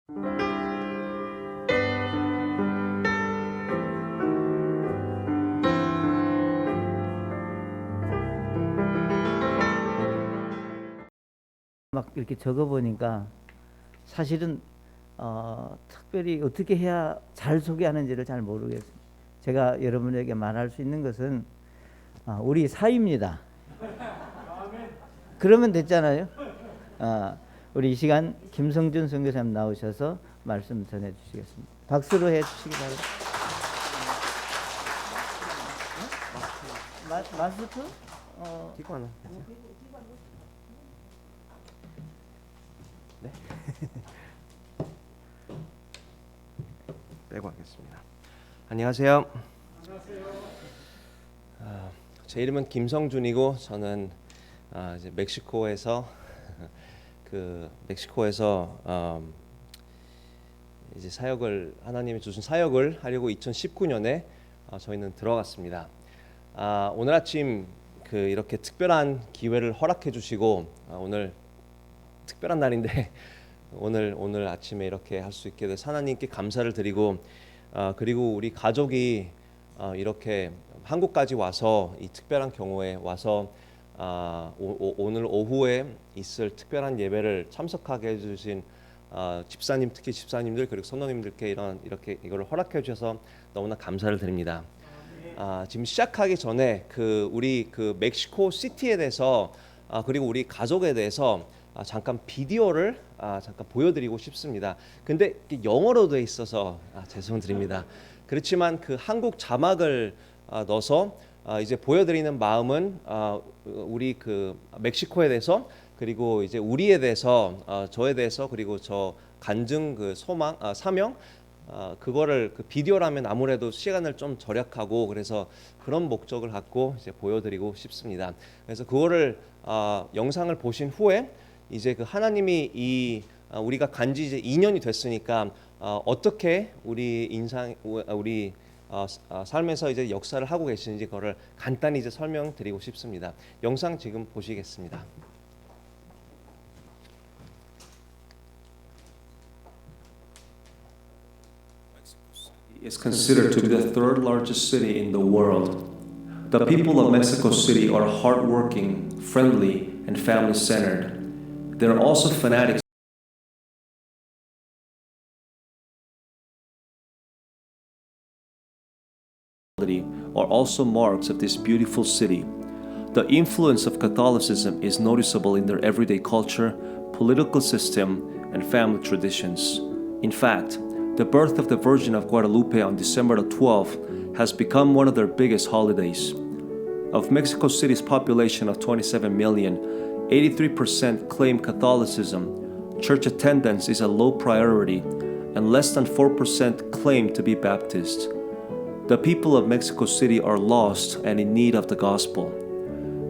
막 이렇게 적어보니까 사실은 특별히 어떻게 해야 잘 소개하는지를 잘 모르겠어요. 제가 여러분에게 말할 수 있는 것은 우리 사위입니다. 그러면 됐잖아요. 우리 이 시간 김성준 선교사님 나오셔서 말씀 전해 주시겠습니다. 박수로 해 주시기 바랍니다. 마스크? 이거 하나. 네. 빼고 하겠습니다. 안녕하세요. 제 이름은 김성준이고 저는 이제 멕시코에서 이제 하나님이 주신 사역을 하려고 2019년에 저희는 들어갔습니다. 오늘 아침 이렇게 특별한 기회를 허락해 주시고 오늘 특별한 날인데 오늘 아침에 이렇게 할 수 있게 돼서 하나님께 감사를 드리고 그리고 우리 가족이 이렇게 한국까지 와서 이 특별한 경우에 와서 오늘 오후에 있을 특별한 예배를 참석하게 해주신 집사님, 특히 집사님들 그리고 선원님들께 이렇게 이걸 허락해 주셔서 너무나 감사를 드립니다. 지금 시작하기 전에 우리 멕시코 시티에 대해서 그리고 우리 가족에 대해서 잠깐 비디오를 잠깐 보여드리고 싶습니다. 근데 영어로 돼 있어서 죄송드립니다. 그렇지만 한국 자막을 넣어서 이제 보여드리는 마음은 우리 멕시코에 대해서 그리고 이제 우리에 대해서 저에 대해서 그리고 저 간증 소망 사명 그거를 비디오라면 아무래도 시간을 좀 절약하고 그래서 그런 목적을 갖고 이제 보여드리고 싶습니다. 그래서 그거를 영상을 보신 후에 이제 하나님이 우리가 간지 이제 2년이 됐으니까 어떻게 우리 삶에서 이제 역사를 하고 계시는지 그거를 간단히 이제 설명드리고 싶습니다. 영상 지금 보시겠습니다. Is considered to be the third largest city in the world. The people of Mexico City are hardworking, friendly, and family-centered. They're also fanatics. Are also marks of this beautiful city. The influence of Catholicism is noticeable in their everyday culture, political system, and family traditions. In fact, the birth of the Virgin of Guadalupe on December 12th has become one of their biggest holidays. Of Mexico City's population of 27 million, 83% claim Catholicism. Church attendance is a low priority, and less than 4% claim to be Baptist. The people of Mexico City are lost and in need of the gospel.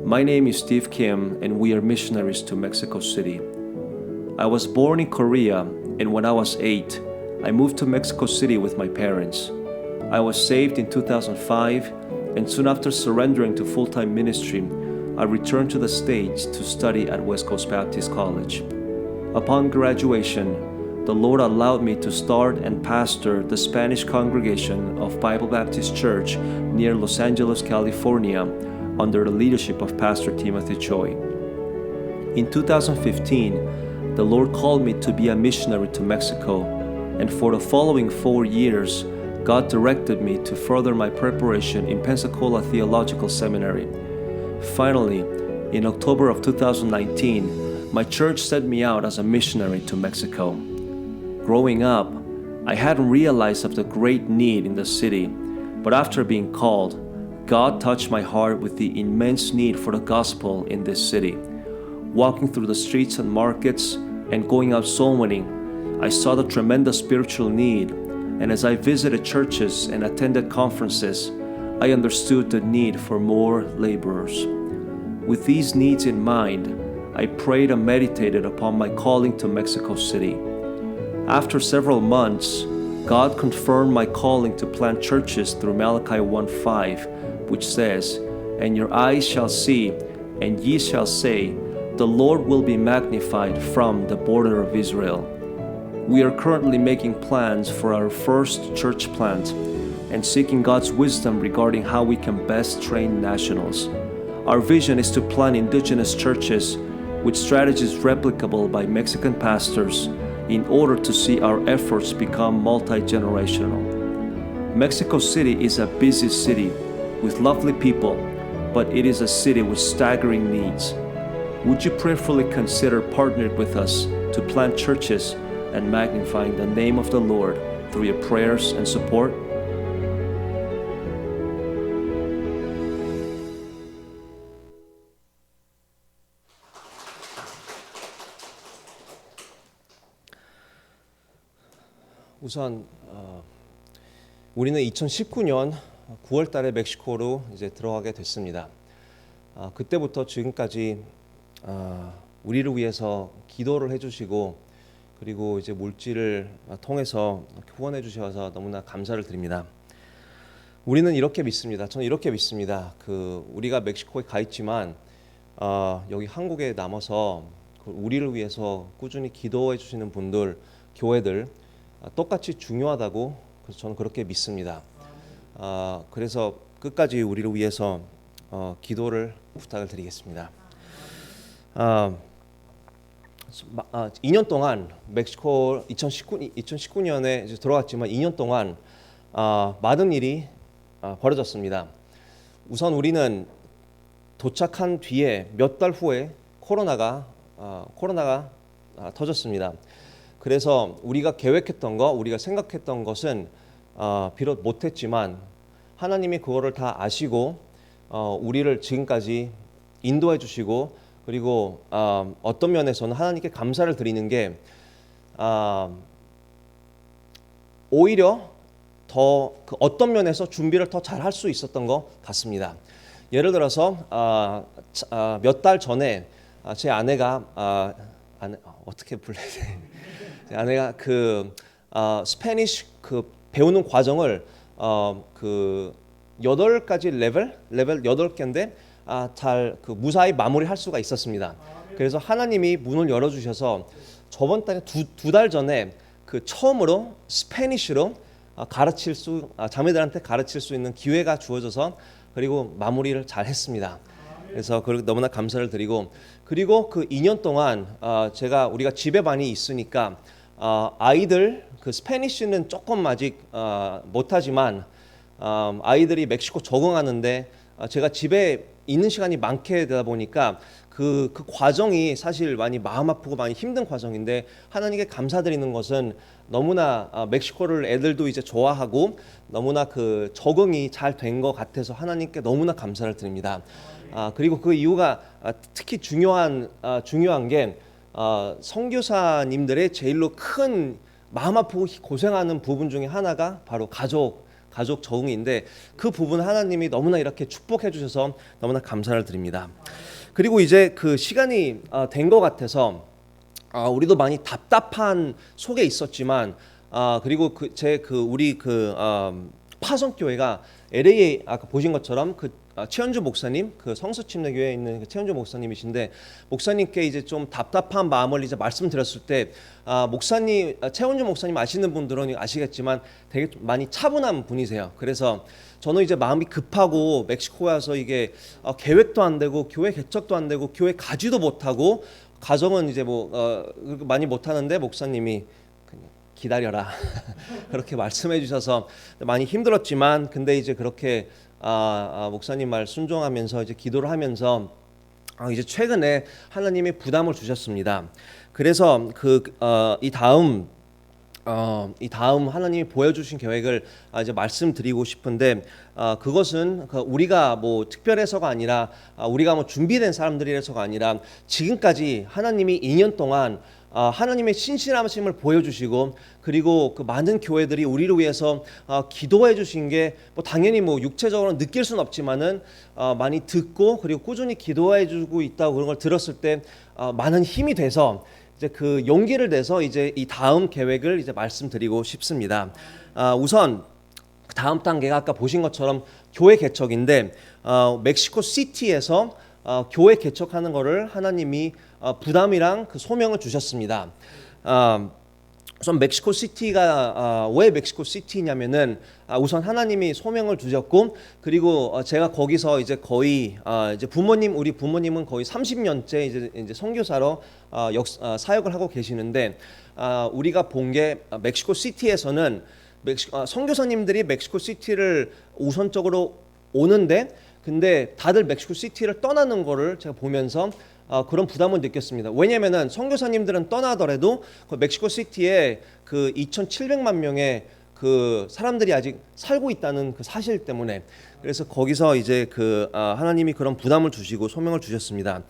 My name is Steve Kim, and we are missionaries to Mexico City. I was born in Korea, and when I was 8, I moved to Mexico City with my parents. I was saved in 2005, and soon after surrendering to full-time ministry, I returned to the States to study at West Coast Baptist College. Upon graduation, the Lord allowed me to start and pastor the Spanish congregation of Bible Baptist Church near Los Angeles, California, under the leadership of Pastor Timothy Choi. In 2015, the Lord called me to be a missionary to Mexico, and for the following 4 years, God directed me to further my preparation in Pensacola Theological Seminary. Finally, in October of 2019, my church sent me out as a missionary to Mexico. Growing up, I hadn't realized of the great need in the city, but after being called, God touched my heart with the immense need for the gospel in this city. Walking through the streets and markets and going out soul winning, I saw the tremendous spiritual need, and as I visited churches and attended conferences, I understood the need for more laborers. With these needs in mind, I prayed and meditated upon my calling to Mexico City. After several months, God confirmed my calling to plant churches through Malachi 1:5, which says, "And your eyes shall see, and ye shall say, the Lord will be magnified from the border of Israel." We are currently making plans for our first church plant and seeking God's wisdom regarding how we can best train nationals. Our vision is to plant indigenous churches with strategies replicable by Mexican pastors in order to see our efforts become multi-generational. Mexico City is a busy city with lovely people, but it is a city with staggering needs. Would you prayerfully consider partnering with us to plant churches and magnifying the name of the Lord through your prayers and support? 우선 우리는 2019년 9월 달에 멕시코로 이제 들어가게 됐습니다. 그때부터 지금까지 우리를 위해서 기도를 해주시고 그리고 이제 물질을 통해서 후원해 주셔서 너무나 감사를 드립니다. 우리는 이렇게 믿습니다. 저는 이렇게 믿습니다. 우리가 멕시코에 가 있지만 여기 한국에 남아서 우리를 위해서 꾸준히 기도해 주시는 분들, 교회들 똑같이 중요하다고 저는 그렇게 믿습니다. 그래서 끝까지 우리를 위해서 기도를 부탁을 드리겠습니다. 2년 동안 멕시코 2019년에 이제 들어갔지만 2년 동안 많은 일이 벌어졌습니다. 우선 우리는 도착한 뒤에 몇 달 후에 코로나가 터졌습니다. 그래서 우리가 계획했던 거, 우리가 생각했던 것은 비록 못했지만 하나님이 그거를 다 아시고 우리를 지금까지 인도해 주시고 그리고 어떤 면에서는 하나님께 감사를 드리는 게 오히려 더 어떤 면에서 준비를 더 잘 할 수 있었던 것 같습니다. 예를 들어서 몇 달 전에 제 아내가 어떻게 불러야 돼? 제 아내가 스페니쉬 배우는 과정을 8가지 레벨 8개인데 잘 무사히 마무리할 수가 있었습니다. 그래서 하나님이 문을 열어주셔서 저번 달에 두 달 전에 처음으로 스페니쉬로 자매들한테 가르칠 수 있는 기회가 주어져서 그리고 마무리를 잘 했습니다. 그래서 너무나 감사를 드리고 그리고 2년 동안 우리가 집에 많이 있으니까 아이들 스페니쉬는 조금 아직 못하지만 아이들이 멕시코 적응하는데 제가 집에 있는 시간이 많게 되다 보니까 그 과정이 사실 많이 마음 아프고 많이 힘든 과정인데 하나님께 감사드리는 것은 너무나 멕시코를 애들도 이제 좋아하고 너무나 적응이 잘 된 것 같아서 하나님께 너무나 감사를 드립니다. 그리고 그 이유가 특히 중요한 게 선교사님들의 제일로 큰 마음 아프고 고생하는 부분 중에 하나가 바로 가족 적응인데 그 부분 하나님이 너무나 이렇게 축복해 주셔서 너무나 감사를 드립니다. 그리고 이제 시간이 된 것 같아서 우리도 많이 답답한 속에 있었지만 그리고 우리 파송교회가 LA에 아까 보신 것처럼 최현주 목사님 성수침례교회에 있는 최현주 목사님이신데 목사님께 이제 좀 답답한 마음을 이제 말씀드렸을 때 최현주 목사님 아시는 분들은 아시겠지만 되게 많이 차분한 분이세요. 그래서 저는 이제 마음이 급하고 멕시코에 와서 이게 계획도 안 되고 교회 개척도 안 되고 교회 가지도 못하고 가정은 이제 많이 못하는데 목사님이 기다려라 그렇게 말씀해 주셔서 많이 힘들었지만 근데 이제 그렇게 목사님 말 순종하면서 이제 기도를 하면서 이제 최근에 하나님이 부담을 주셨습니다. 그래서 이 다음 하나님이 보여주신 계획을 이제 말씀드리고 싶은데 그것은 우리가 특별해서가 아니라 우리가 준비된 사람들이라서가 아니라 지금까지 하나님이 2년 동안 하나님의 신실하심을 보여주시고 그리고 많은 교회들이 우리를 위해서 기도해 주신 게 당연히 육체적으로 느낄 수는 없지만은 많이 듣고 그리고 꾸준히 기도해 주고 있다고 그런 걸 들었을 때 많은 힘이 돼서 이제 용기를 내서 이제 이 다음 계획을 이제 말씀드리고 싶습니다. 우선 다음 단계가 아까 보신 것처럼 교회 개척인데 멕시코 시티에서 교회 개척하는 거를 하나님이 부담이랑 소명을 주셨습니다. 우선 멕시코 시티가 왜 멕시코 시티냐면은 우선 하나님이 소명을 주셨고 그리고 제가 거기서 이제 거의 이제 우리 부모님은 거의 30년째 이제 선교사로 사역을 하고 계시는데 우리가 본 게 멕시코 시티에서는 선교사님들이 멕시코 시티를 우선적으로 오는데 근데 다들 멕시코 시티를 떠나는 거를 제가 보면서 그런 부담을 느꼈습니다. 왜냐면은 선교사님들은 떠나더라도 그 멕시코 시티에 그 2,700만 명의 그 사람들이 아직 살고 있다는 그 사실 때문에 그래서 거기서 이제 그 하나님이 그런 부담을 주시고 소명을 주셨습니다.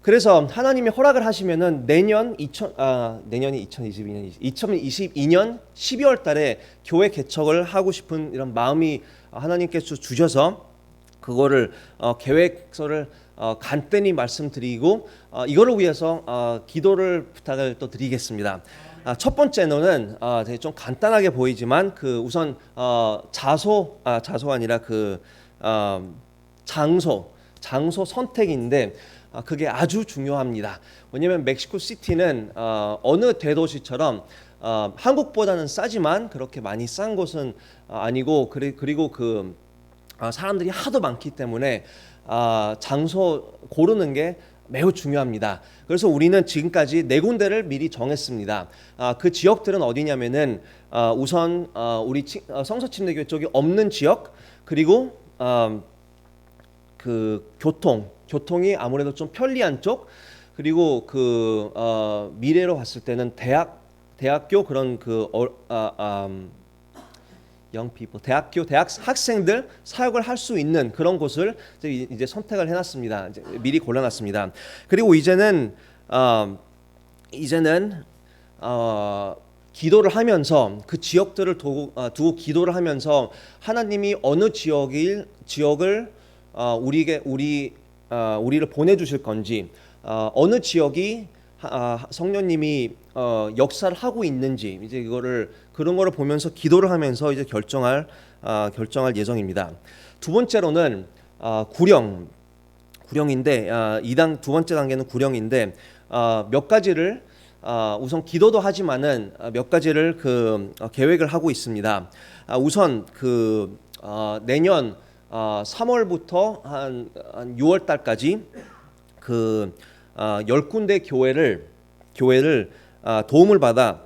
그래서 하나님이 허락을 하시면은 내년이 2022년 12월 달에 교회 개척을 하고 싶은 이런 마음이 하나님께서 주셔서 그거를 계획서를 간단히 말씀드리고 이거를 위해서 기도를 부탁을 또 드리겠습니다. 첫 번째는 되게 좀 간단하게 보이지만 그 우선 자소가 아니라 그 장소 선택인데 그게 아주 중요합니다. 왜냐하면 멕시코 시티는 어느 대도시처럼 한국보다는 싸지만 그렇게 많이 싼 곳은 아니고 그리고 그 사람들이 하도 많기 때문에 장소 고르는 게 매우 중요합니다. 그래서 우리는 지금까지 4군데를 미리 정했습니다. 그 지역들은 어디냐면은 우선 우리 성서침례교회 쪽이 없는 지역 그리고 그 교통이 아무래도 좀 편리한 쪽 그리고 그 미래로 봤을 때는 대학교 그런 young people, 대학 학생들 사역을 할 수 있는 그런 곳을 이제 선택을 해놨습니다. 이제 미리 골라놨습니다. 그리고 이제는 기도를 하면서 그 지역들을 두고 기도를 하면서 하나님이 어느 지역을 우리를 보내주실 건지 어느 지역이 성령님이 역사를 하고 있는지 이제 그런 거를 보면서 기도를 하면서 이제 결정할 예정입니다. 두 번째로는 구령인데 두 번째 단계는 구령인데 몇 가지를 우선 기도도 하지만은 몇 가지를 계획을 하고 있습니다. 우선 내년 3월부터 한 6월 달까지 10군데 교회를 도움을 받아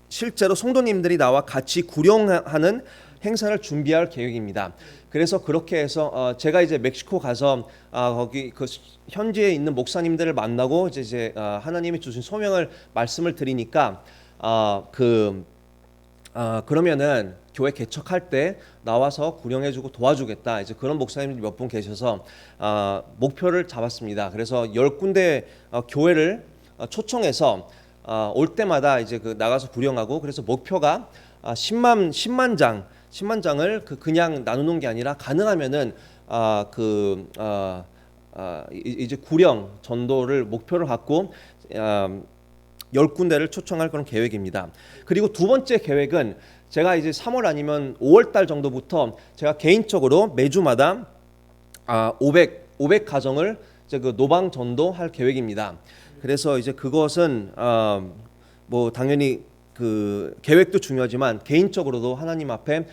실제로 성도님들이 나와 같이 구령하는 행사를 준비할 계획입니다. 그래서 그렇게 해서 제가 이제 멕시코 가서 거기 그 현지에 있는 목사님들을 만나고 이제 하나님이 주신 소명을 말씀을 드리니까 그러면은 교회 개척할 때 나와서 구령해주고 도와주겠다. 이제 그런 목사님들이 몇 분 계셔서 목표를 잡았습니다. 그래서 10군데 교회를 초청해서 올 때마다 이제 나가서 구령하고 그래서 목표가 10만 장을 그냥 나누는 게 아니라 가능하면은 이제 구령 전도를 목표를 갖고 10군데를 초청할 그런 계획입니다. 그리고 두 번째 계획은 제가 이제 3월 아니면 5월 달 정도부터 제가 개인적으로 매주마다 500 가정을 이제 노방 전도할 계획입니다. 그래서 이제 그것은 뭐 당연히 그 계획도 중요하지만 개인적으로도 하나님 앞에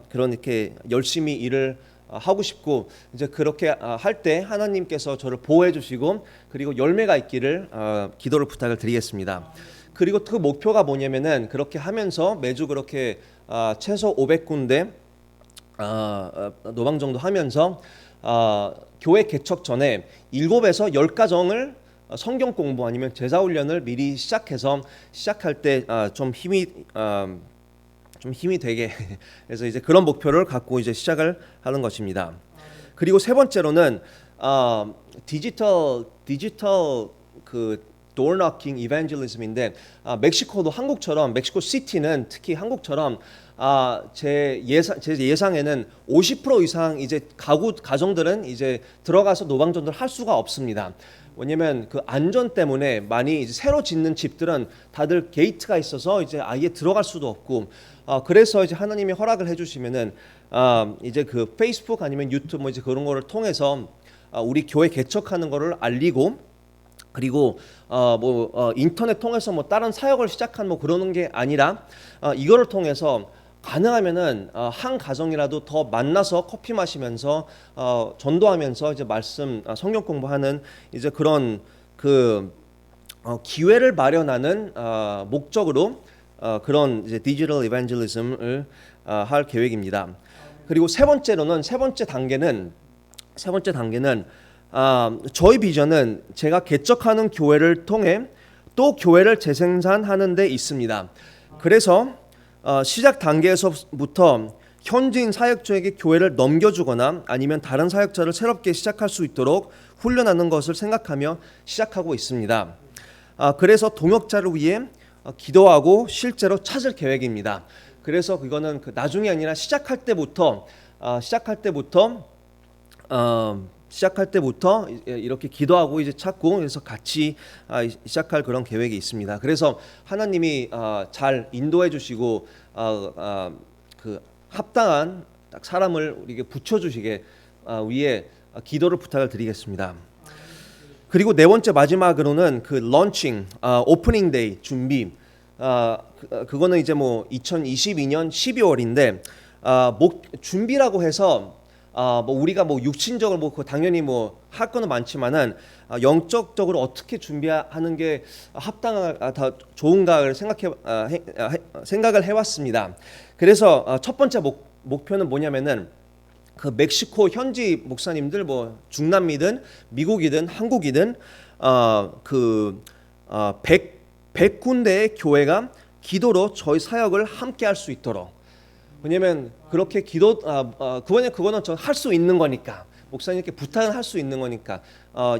그런 이렇게 열심히 일을 하고 싶고 이제 그렇게 할 때 하나님께서 저를 보호해 주시고 그리고 열매가 있기를 기도를 부탁을 드리겠습니다. 그리고 그 목표가 뭐냐면은 그렇게 하면서 매주 그렇게 최소 500군데 노방 정도 하면서 교회 개척 전에 7에서 10가정을 성경 공부 아니면 제사 훈련을 미리 시작할 때 좀 힘이 되게 그래서 이제 그런 목표를 갖고 이제 시작을 하는 것입니다. 그리고 세 번째로는 디지털 그 door knocking evangelism인데 멕시코도 한국처럼 멕시코 시티는 특히 한국처럼 제 예상에는 50% 이상 이제 가정들은 이제 들어가서 노방전도를 할 수가 없습니다. 왜냐면 그 안전 때문에 많이 이제 새로 짓는 집들은 다들 게이트가 있어서 이제 아예 들어갈 수도 없고 그래서 이제 하나님이 허락을 해주시면은 이제 그 페이스북 아니면 유튜브 뭐 이제 그런 거를 통해서 우리 교회 개척하는 거를 알리고 그리고 인터넷 통해서 뭐 다른 사역을 시작한 뭐 그러는 게 아니라 이거를 통해서 가능하면은 한 가정이라도 더 만나서 커피 마시면서 전도하면서 이제 말씀 성경 공부하는 이제 그런 그 기회를 마련하는 목적으로 그런 이제 디지털 이벤젤리즘을 할 계획입니다. 그리고 세 번째 단계는 저희 비전은 제가 개척하는 교회를 통해 또 교회를 재생산하는 데 있습니다. 그래서 시작 단계에서부터 현지인 사역자에게 교회를 넘겨주거나 아니면 다른 사역자를 새롭게 시작할 수 있도록 훈련하는 것을 생각하며 시작하고 있습니다. 그래서 동역자를 위해 기도하고 실제로 찾을 계획입니다. 그래서 그거는 나중이 아니라 시작할 때부터 이렇게 기도하고 이제 찾고 그래서 같이 시작할 그런 계획이 있습니다. 그래서 하나님이 잘 인도해 주시고 그 합당한 사람을 우리에게 붙여 주시게 위해 기도를 부탁을 드리겠습니다. 그리고 네 번째 마지막으로는 그 런칭 오프닝 데이 준비 그거는 이제 뭐 2022년 12월인데 준비라고 해서 뭐 우리가 뭐 육신적으로 뭐 당연히 뭐 할 거는 많지만은 영적적으로 어떻게 준비하는 게 더 좋은가를 생각을 해왔습니다. 그래서 첫 번째 목표는 뭐냐면은 그 멕시코 현지 목사님들 뭐 중남미든 미국이든 한국이든 100군데의 교회가 기도로 저희 사역을 함께 할 수 있도록. 왜냐면 그렇게 그거는 저 할 수 있는 거니까 목사님께 부탁은 할 수 있는 거니까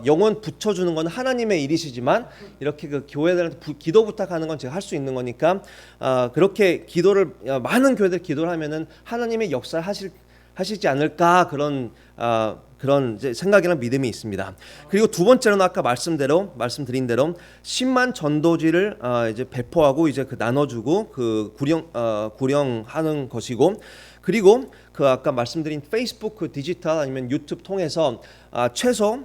영혼 붙여주는 건 하나님의 일이시지만 이렇게 그 교회들한테 기도 부탁하는 건 제가 할 수 있는 거니까 그렇게 기도를 많은 교회들 기도를 하면은 하나님의 역사를 하시지 않을까 그런 이제 생각이나 믿음이 있습니다. 그리고 두 번째로는 아까 말씀드린 대로 10만 전도지를 이제 배포하고 이제 그 나눠주고 그 구령하는 것이고, 그리고 그 아까 말씀드린 페이스북 그 디지털 아니면 유튜브 통해서 최소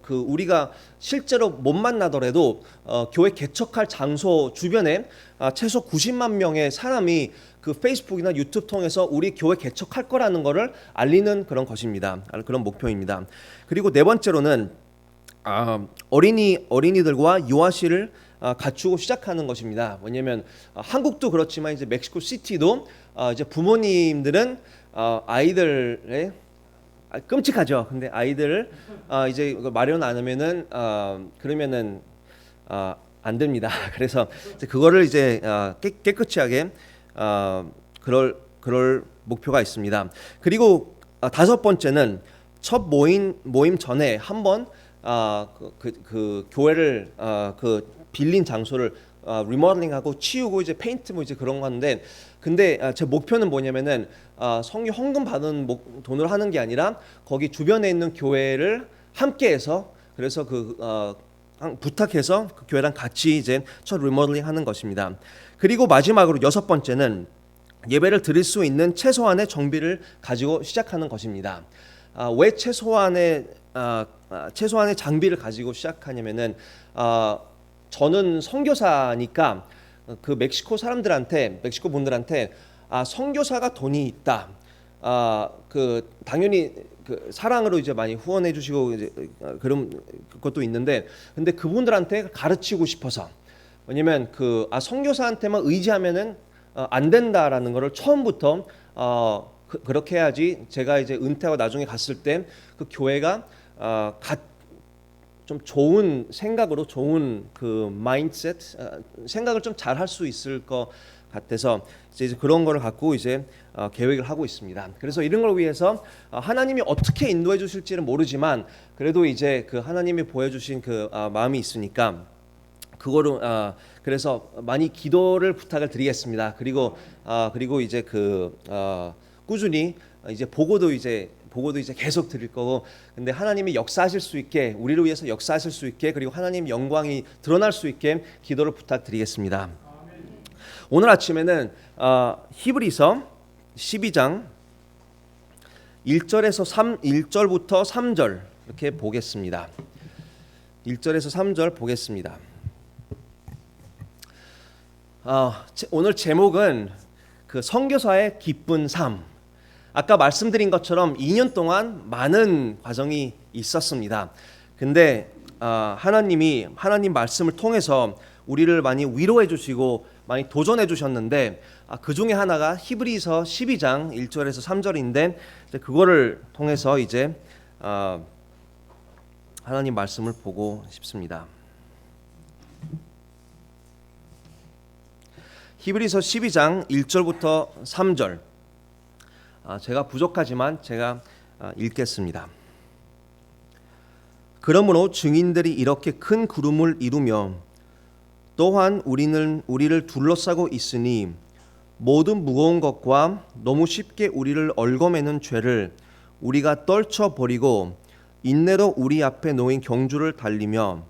그 우리가 실제로 못 만나더라도 교회 개척할 장소 주변에 최소 90만 명의 사람이 그 페이스북이나 유튜브 통해서 우리 교회 개척할 거라는 것을 알리는 그런 것입니다. 그런 목표입니다. 그리고 네 번째로는 어린이들과 유아시를 갖추고 시작하는 것입니다. 왜냐하면 한국도 그렇지만 이제 멕시코 시티도 이제 부모님들은 아이들의 끔찍하죠. 근데 아이들을 이제 마련 안 하면은 그러면은 안 됩니다. 그래서 이제 그거를 이제 깨끗이 하게 그럴 목표가 있습니다. 그리고 다섯 번째는 첫 모임 전에 한번 그 교회를 그 빌린 장소를 리모델링하고 치우고 이제 페인트 뭐 이제 그런 건데, 근데 제 목표는 뭐냐면은 성교 헌금 받은 돈으로 하는 게 아니라 거기 주변에 있는 교회를 함께해서 그래서 부탁해서 그 교회랑 같이 이제 첫 리모델링 하는 것입니다. 그리고 마지막으로 여섯 번째는 예배를 드릴 수 있는 최소한의 정비를 가지고 시작하는 것입니다. 왜 최소한의 장비를 가지고 시작하냐면은 저는 선교사니까 그 멕시코 분들한테 선교사가 돈이 있다. 그 당연히 그 사랑으로 이제 많이 후원해 주시고 이제 그런 것도 있는데, 근데 그분들한테 가르치고 싶어서, 왜냐면 선교사한테만 의지하면은 안 된다라는 거를 처음부터 그렇게 해야지 제가 이제 은퇴하고 나중에 갔을 때 그 교회가 좀 좋은 생각으로 좋은 그 마인드셋 생각을 좀 잘 할 수 있을 것 같아서 이제 그런 거를 갖고 이제 계획을 하고 있습니다. 그래서 이런 걸 위해서 하나님이 어떻게 인도해 주실지는 모르지만 그래도 이제 그 하나님이 보여주신 그 마음이 있으니까 그거로 그래서 많이 기도를 부탁을 드리겠습니다. 그리고 이제 꾸준히 이제 보고도 이제 계속 드릴 거고, 근데 하나님이 역사하실 수 있게, 우리를 위해서 역사하실 수 있게, 그리고 하나님 영광이 드러날 수 있게 기도를 부탁드리겠습니다. 오늘 아침에는 히브리서 12장 1절부터 3절 이렇게 보겠습니다. 1절에서 3절 보겠습니다. 오늘 제목은 그 선교사의 기쁜 삶. 아까 말씀드린 것처럼 2년 동안 많은 과정이 있었습니다. 근데 하나님 말씀을 통해서 우리를 많이 위로해 주시고 많이 도전해 주셨는데 그 중에 하나가 히브리서 12장 1절에서 3절인데 그거를 통해서 이제 하나님 말씀을 보고 싶습니다. 히브리서 12장 1절부터 3절. 제가 부족하지만 제가 읽겠습니다. 그러므로 증인들이 이렇게 큰 구름을 이루며 또한 우리를 둘러싸고 있으니 모든 무거운 것과 너무 쉽게 우리를 얽어매는 죄를 우리가 떨쳐버리고 인내로 우리 앞에 놓인 경주를 달리며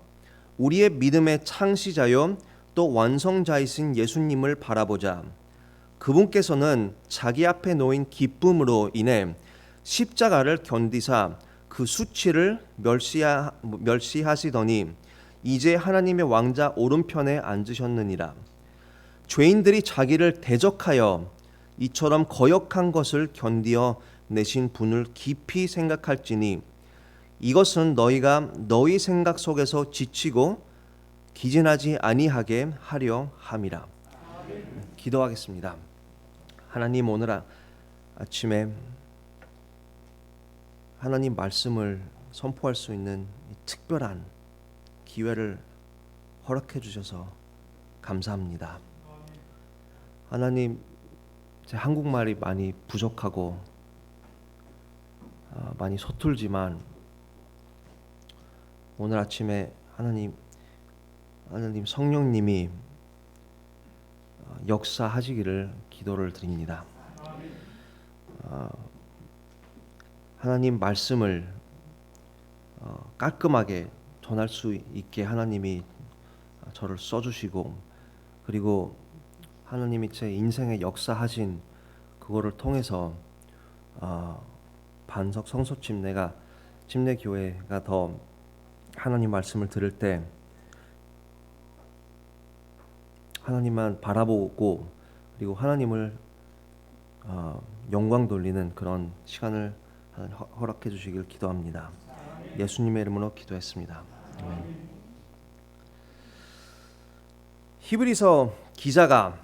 우리의 믿음의 창시자요 또 완성자이신 예수님을 바라보자. 그분께서는 자기 앞에 놓인 기쁨으로 인해 십자가를 견디사 그 수치를 멸시하시더니 이제 하나님의 왕자 오른편에 앉으셨느니라. 죄인들이 자기를 대적하여 이처럼 거역한 것을 견디어 내신 분을 깊이 생각할지니 이것은 너희가 너희 생각 속에서 지치고 기진하지 아니하게 하려 함이라. 기도하겠습니다. 하나님, 오늘 아침에 하나님 말씀을 선포할 수 있는 특별한 기회를 허락해 주셔서 감사합니다. 하나님, 제 한국말이 많이 부족하고 많이 서툴지만 오늘 아침에 하나님 성령님이 역사하시기를 기도를 드립니다. 하나님 말씀을 깔끔하게 전할 수 있게 하나님이 저를 써주시고 그리고 하나님이 제 인생에 역사하신 그거를 통해서 반석 침례교회가 더 하나님 말씀을 들을 때 하나님만 바라보고 그리고 하나님을 영광 돌리는 그런 시간을 허락해 주시길 기도합니다. 예수님의 이름으로 기도했습니다. 아멘. 히브리서 기자가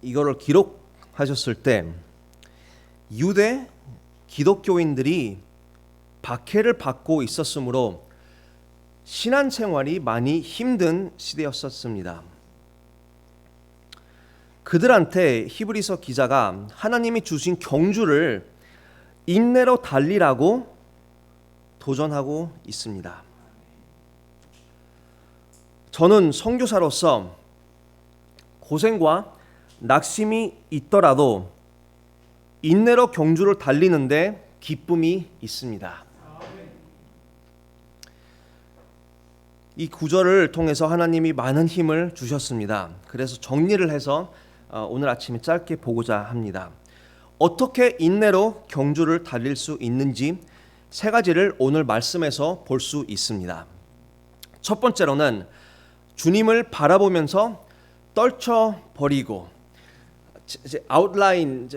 이거를 기록하셨을 때 유대 기독교인들이 박해를 받고 있었으므로 신앙생활이 많이 힘든 시대였었습니다. 그들한테 히브리서 기자가 하나님이 주신 경주를 인내로 달리라고 도전하고 있습니다. 저는 선교사로서 고생과 낙심이 있더라도 인내로 경주를 달리는데 기쁨이 있습니다. 이 구절을 통해서 하나님이 많은 힘을 주셨습니다. 그래서 정리를 해서 오늘 아침에 짧게 보고자 합니다. 어떻게 인내로 경주를 달릴 수 있는지 세 가지를 오늘 말씀에서 볼 수 있습니다. 첫 번째로는 주님을 바라보면서 떨쳐버리고, 이제 아웃라인,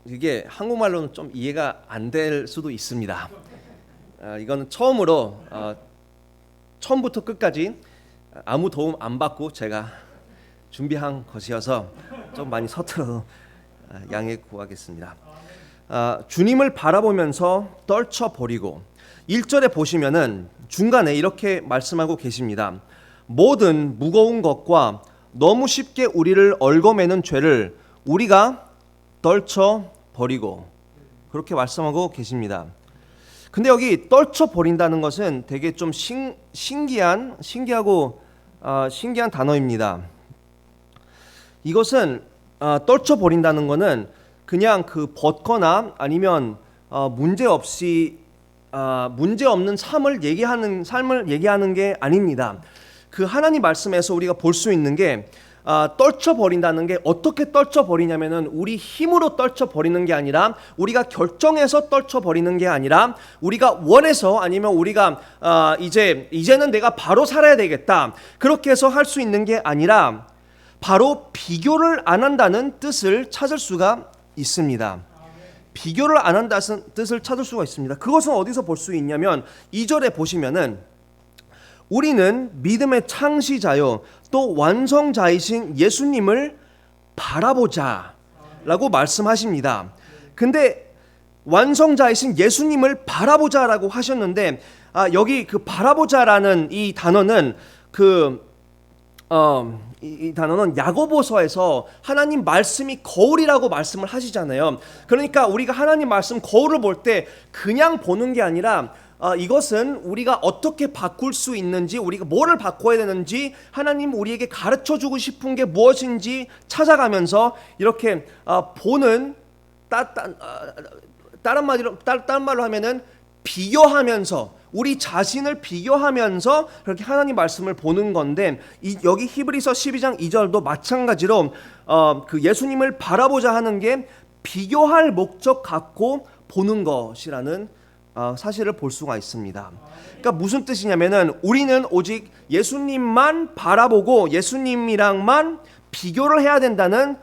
이게 한국말로는 좀 이해가 안 될 수도 있습니다. 이거는 처음부터 끝까지 아무 도움 안 받고 제가 준비한 것이어서 좀 많이 서툴어 양해 구하겠습니다. 주님을 바라보면서 떨쳐버리고 1절에 보시면은 중간에 이렇게 말씀하고 계십니다. 모든 무거운 것과 너무 쉽게 우리를 얽어매는 죄를 우리가 떨쳐버리고 그렇게 말씀하고 계십니다. 근데 여기 떨쳐버린다는 것은 되게 좀 신기한 단어입니다. 이것은 떨쳐버린다는 것은 그냥 벗거나 아니면 문제 없는 삶을 얘기하는 게 아닙니다. 그 하나님 말씀에서 우리가 볼 수 있는 게 떨쳐버린다는 게 어떻게 떨쳐버리냐면은 우리 힘으로 떨쳐버리는 게 아니라 우리가 결정해서 떨쳐버리는 게 아니라 우리가 원해서 아니면 우리가 이제는 내가 바로 살아야 되겠다 그렇게 해서 할 수 있는 게 아니라 바로 비교를 안 한다는 뜻을 찾을 수가 있습니다. 비교를 안 한다는 뜻을 찾을 수가 있습니다. 그것은 어디서 볼 수 있냐면 2절에 보시면은 우리는 믿음의 창시자요 또 완성자이신 예수님을 바라보자 라고 말씀하십니다. 근데 완성자이신 예수님을 바라보자 라고 하셨는데 여기 그 바라보자라는 이 단어는 이 단어는 야고보서에서 하나님 말씀이 거울이라고 말씀을 하시잖아요. 그러니까 우리가 하나님 말씀 거울을 볼 때 그냥 보는 게 아니라 이것은 우리가 어떻게 바꿀 수 있는지 우리가 뭐를 바꿔야 되는지 하나님 우리에게 가르쳐주고 싶은 게 무엇인지 찾아가면서 이렇게 보는 다른 말로 하면은 비교하면서 우리 자신을 비교하면서 그렇게 하나님 말씀을 보는 건데 여기 히브리서 12장 2절도 마찬가지로 그 예수님을 바라보자 하는 게 비교할 목적 갖고 보는 것이라는 사실을 볼 수가 있습니다. 그러니까 무슨 뜻이냐면은 우리는 오직 예수님만 바라보고 예수님이랑만 비교를 해야 된다는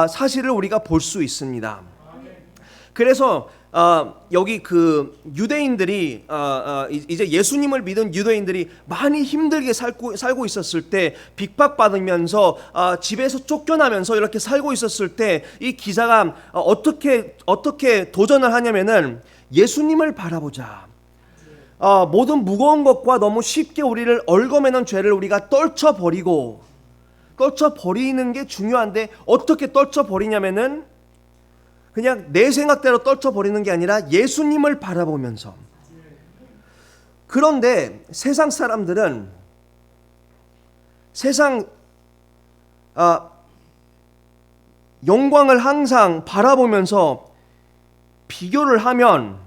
사실을 우리가 볼 수 있습니다. 그래서 여기 그 유대인들이 이제 예수님을 믿은 유대인들이 많이 힘들게 살고 있었을 때 핍박받으면서 집에서 쫓겨나면서 이렇게 살고 있었을 때 이 기자가 어떻게 도전을 하냐면은 예수님을 바라보자. 모든 무거운 것과 너무 쉽게 우리를 얽어매는 죄를 우리가 떨쳐버리는 게 중요한데 어떻게 떨쳐버리냐면은 그냥 내 생각대로 떨쳐버리는 게 아니라 예수님을 바라보면서. 그런데 세상 사람들은 영광을 항상 바라보면서 비교를 하면서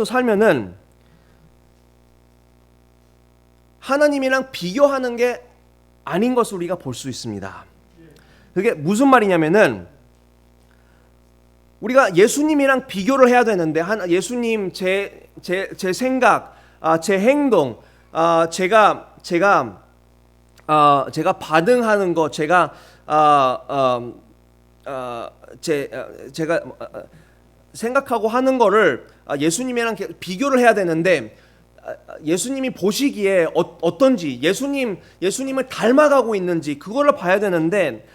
살면은 하나님이랑 비교하는 게 아닌 것을 우리가 볼 수 있습니다. 그게 무슨 말이냐면은 우리가 예수님이랑 비교를 해야 되는데 예수님 제 생각, 제 행동, 제가 반응하는 것, 제가 생각하고 하는 거를 예수님이랑 비교를 해야 되는데 예수님이 보시기에 어떤지 예수님을 닮아가고 있는지 그거를 봐야 되는데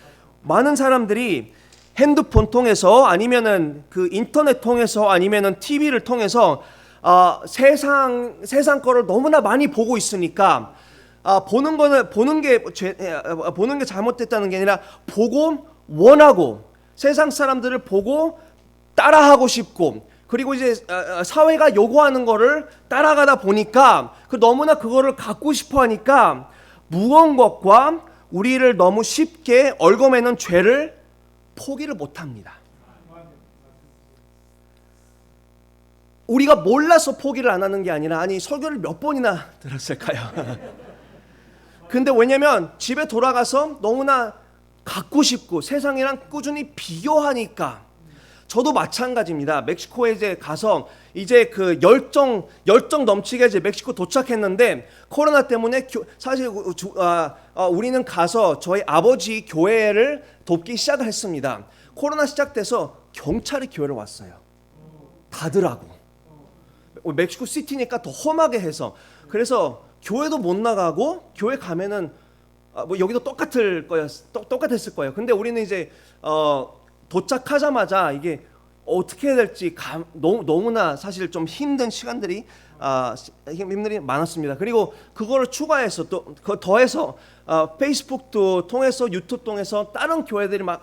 많은 사람들이 핸드폰 통해서 아니면은 그 인터넷 통해서 아니면은 TV를 통해서 세상 거를 너무나 많이 보고 있으니까 보는 게 잘못됐다는 게 아니라 보고 원하고 세상 사람들을 보고 따라하고 싶고 그리고 이제 사회가 요구하는 거를 따라가다 보니까 너무나 그거를 갖고 싶어 하니까 무거운 것과 우리를 너무 쉽게 얽어매는 죄를 포기를 못 합니다. 우리가 몰라서 포기를 안 하는 게 아니라 설교를 몇 번이나 들었을까요? 근데 왜냐면 집에 돌아가서 너무나 갖고 싶고 세상이랑 꾸준히 비교하니까 저도 마찬가지입니다. 멕시코에 이제 가서 이제 그 열정 넘치게 이제 멕시코 도착했는데 코로나 때문에 사실 우리는 가서 저희 아버지 교회를 돕기 시작을 했습니다. 코로나 시작돼서 경찰이 교회를 왔어요. 다들하고 멕시코 시티니까 더 험하게 해서 그래서 교회도 못 나가고 교회 가면은 뭐 여기도 똑같았을 거예요. 근데 우리는 이제 도착하자마자 이게 어떻게 해야 될지 너무나 사실 좀 힘든 시간들이 많았습니다. 그리고 그거를 추가해서 또 더해서 페이스북도 통해서 유튜브 통해서 다른 교회들이 막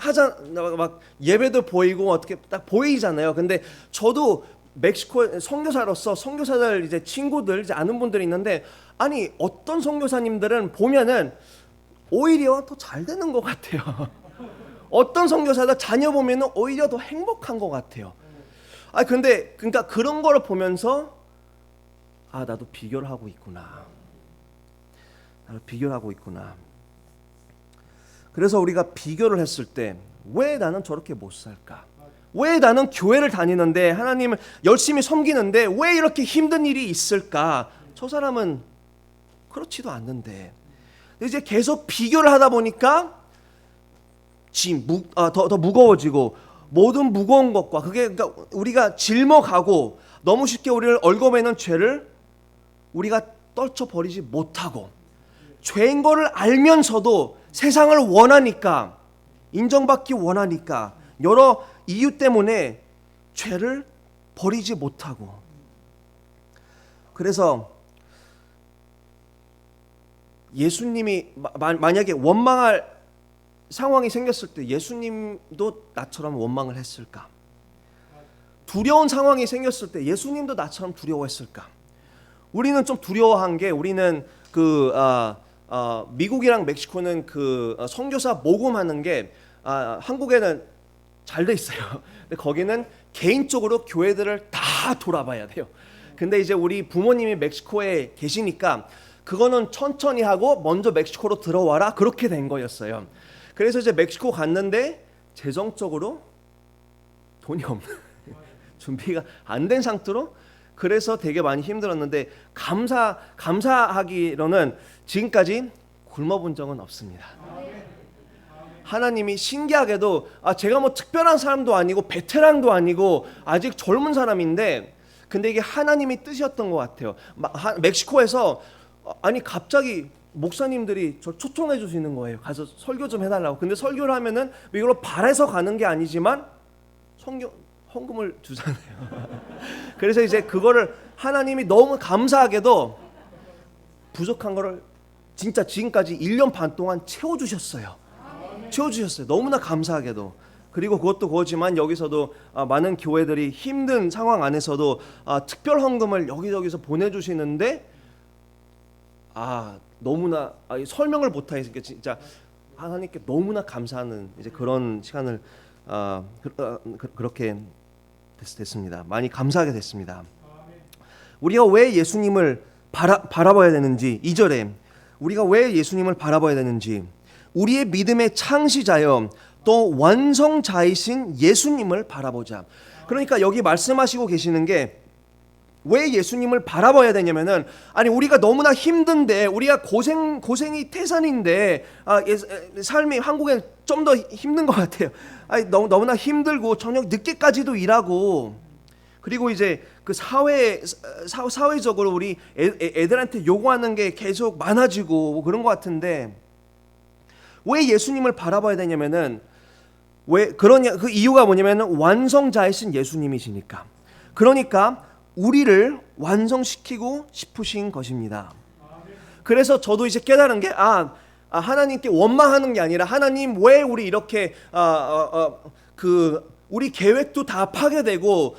예배도 보이고 어떻게 딱 보이잖아요. 근데 저도 멕시코 선교사로서 선교사들 이제 친구들 이제 아는 분들이 있는데 어떤 선교사님들은 보면은 오히려 더 잘 되는 것 같아요. 어떤 선교사들 자녀 보면은 오히려 더 행복한 것 같아요. 근데 그러니까 그런 거를 보면서 아, 나도 비교를 하고 있구나. 나도 비교를 하고 있구나. 그래서 우리가 비교를 했을 때 왜 나는 저렇게 못 살까? 왜 나는 교회를 다니는데 하나님을 열심히 섬기는데 왜 이렇게 힘든 일이 있을까? 저 사람은 그렇지도 않는데. 이제 계속 비교를 하다 보니까 더 무거워지고 모든 무거운 것과 그게 그러니까 우리가 짊어가고 너무 쉽게 우리를 얽어매는 죄를 우리가 떨쳐버리지 못하고 죄인 거를 알면서도 세상을 원하니까 인정받기 원하니까 여러 이유 때문에 죄를 버리지 못하고 그래서 예수님이 만약에 원망할 상황이 생겼을 때 예수님도 나처럼 원망을 했을까? 두려운 상황이 생겼을 때 예수님도 나처럼 두려워했을까? 우리는 좀 두려워한 게 우리는 미국이랑 멕시코는 선교사 모금하는 게 한국에는 잘 돼 있어요. 근데 거기는 개인적으로 교회들을 다 돌아봐야 돼요. 근데 이제 우리 부모님이 멕시코에 계시니까 그거는 천천히 하고 먼저 멕시코로 들어와라 그렇게 된 거였어요. 그래서 이제 멕시코 갔는데 재정적으로 돈이 없는 준비가 안 된 상태로 그래서 되게 많이 힘들었는데 감사하기로는 지금까지 굶어본 적은 없습니다. 하나님이 신기하게도 제가 뭐 특별한 사람도 아니고 베테랑도 아니고 아직 젊은 사람인데 근데 이게 하나님이 뜻이었던 것 같아요. 멕시코에서 아니 갑자기 목사님들이 저 초청해 주시는 거예요. 가서 설교 좀 해달라고. 근데 설교를 하면은 이걸로 바래서 가는 게 아니지만 헌금을 주잖아요. 그래서 이제 그거를 하나님이 너무 감사하게도 부족한 거를 진짜 지금까지 1년 반 동안 채워주셨어요. 너무나 감사하게도. 그리고 그것도 그거지만 여기서도 많은 교회들이 힘든 상황 안에서도 특별 헌금을 여기저기서 보내주시는데 너무나 설명을 못하겠으니까 진짜 하나님께 너무나 감사하는 이제 그런 시간을 그렇게 됐습니다. 많이 감사하게 됐습니다. 우리가 왜 예수님을 바라봐야 되는지 2절에 우리가 왜 예수님을 바라봐야 되는지 우리의 믿음의 창시자여 또 완성자이신 예수님을 바라보자. 그러니까 여기 말씀하시고 계시는 게 왜 예수님을 바라봐야 되냐면은 아니 우리가 너무나 힘든데 우리가 고생이 태산인데 삶이 한국엔 좀 더 힘든 것 같아요. 너무나 힘들고 저녁 늦게까지도 일하고 그리고 이제 그 사회적으로 우리 애들한테 요구하는 게 계속 많아지고 그런 것 같은데 왜 예수님을 바라봐야 되냐면은 왜 그러냐 그 이유가 뭐냐면은 완성자이신 예수님이시니까. 그러니까 우리를 완성시키고 싶으신 것입니다. 그래서 저도 이제 깨달은 게 하나님께 원망하는 게 아니라 하나님 왜 우리 이렇게 우리 계획도 다 파괴되고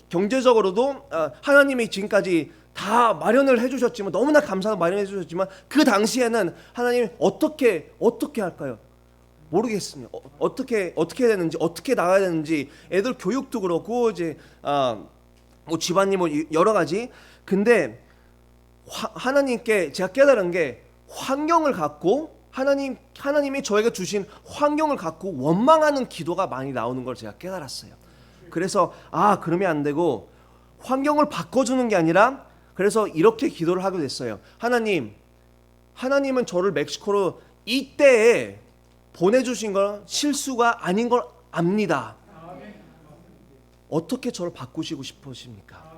경제적으로도 하나님이 지금까지 다 마련을 해주셨지만 너무나 감사하고 마련해 주셨지만 그 당시에는 하나님 어떻게 할까요? 모르겠습니다. 어떻게 해야 되는지 어떻게 나가야 되는지 애들 교육도 그렇고 이제 뭐 집안일 뭐 여러 가지. 근데 하나님께 제가 깨달은 게 환경을 갖고 하나님이 저에게 주신 환경을 갖고 원망하는 기도가 많이 나오는 걸 제가 깨달았어요. 그래서 그러면 안 되고 환경을 바꿔주는 게 아니라 그래서 이렇게 기도를 하게 됐어요. 하나님은 저를 멕시코로 이때에 보내주신 건 실수가 아닌 걸 압니다. 어떻게 저를 바꾸시고 싶으십니까?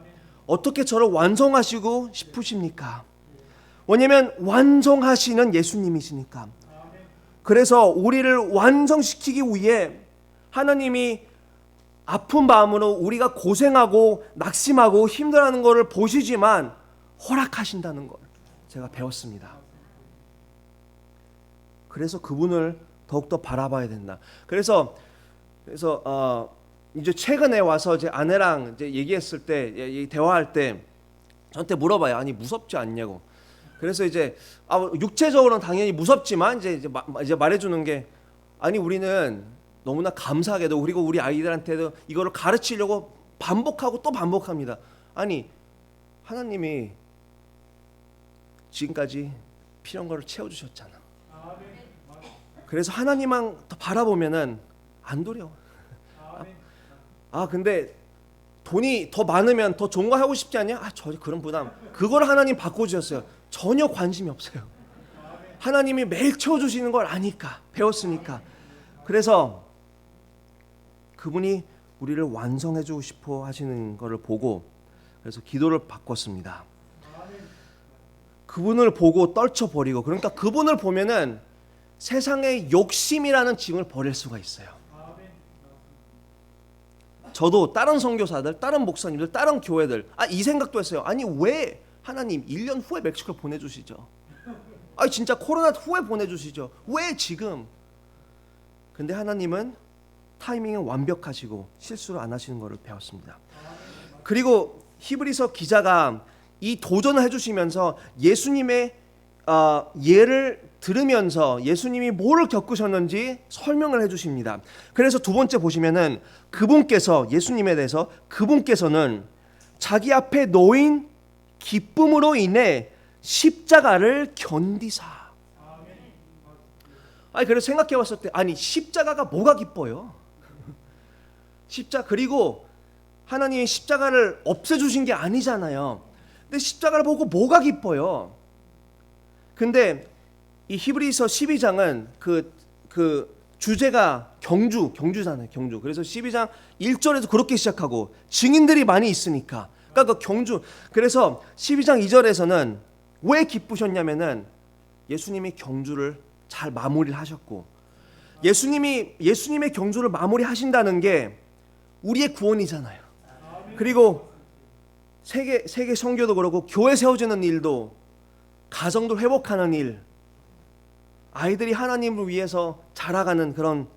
어떻게 저를 완성하시고 싶으십니까? 왜냐하면 완성하시는 예수님이시니까. 그래서 우리를 완성시키기 위해 하나님이 아픈 마음으로 우리가 고생하고 낙심하고 힘들어하는 것을 보시지만 허락하신다는 걸 제가 배웠습니다. 그래서 그분을 더욱더 바라봐야 된다. 그래서 이제 최근에 와서 제 아내랑 이제 얘기했을 때 대화할 때 저한테 물어봐요. 아니 무섭지 않냐고. 그래서 이제 육체적으로는 당연히 무섭지만 이제 말해주는 게 아니 우리는 너무나 감사하게도 그리고 우리 아이들한테도 이거를 가르치려고 반복하고 또 반복합니다. 아니 하나님이 지금까지 필요한 거를 채워주셨잖아. 그래서 하나님만 더 바라보면은 안 두려워. 근데 돈이 더 많으면 더 좋은 거 하고 싶지 않냐? 전혀 그런 부담. 그걸 하나님 바꿔주셨어요. 전혀 관심이 없어요. 하나님이 매일 채워주시는 걸 아니까, 배웠으니까. 그래서 그분이 우리를 완성해주고 싶어 하시는 것을 보고, 그래서 기도를 바꿨습니다. 그분을 보고 떨쳐버리고, 그러니까 그분을 보면은 세상의 욕심이라는 짐을 버릴 수가 있어요. 저도 다른 선교사들, 다른 목사님들, 다른 교회들 이 생각도 했어요. 아니 왜 하나님 1년 후에 멕시코를 보내주시죠? 진짜 코로나 후에 보내주시죠. 왜 지금? 근데 하나님은 타이밍은 완벽하시고 실수를 안 하시는 것을 배웠습니다. 그리고 히브리서 기자가 이 도전을 해주시면서 예수님의 예를 들으면서 예수님이 뭐를 겪으셨는지 설명을 해주십니다. 그래서 두 번째 보시면은 그분께서, 예수님에 대해서 그분께서는 자기 앞에 놓인 기쁨으로 인해 십자가를 견디사. 그래서 생각해 봤을 때 십자가가 뭐가 기뻐요? 그리고 하나님이 십자가를 없애주신 게 아니잖아요. 근데 십자가를 보고 뭐가 기뻐요? 근데 이 히브리서 12장은 그 주제가 경주잖아요. 경주. 그래서 12장 1절에서 그렇게 시작하고 증인들이 많이 있으니까. 그러니까 그 경주. 그래서 12장 2절에서는 왜 기쁘셨냐면은 예수님이 경주를 잘 마무리를 하셨고, 예수님의 경주를 마무리하신다는 게 우리의 구원이잖아요. 그리고 세계 선교도 그렇고 교회 세워지는 일도, 가정도 회복하는 일, 아이들이 하나님을 위해서 자라가는 그런,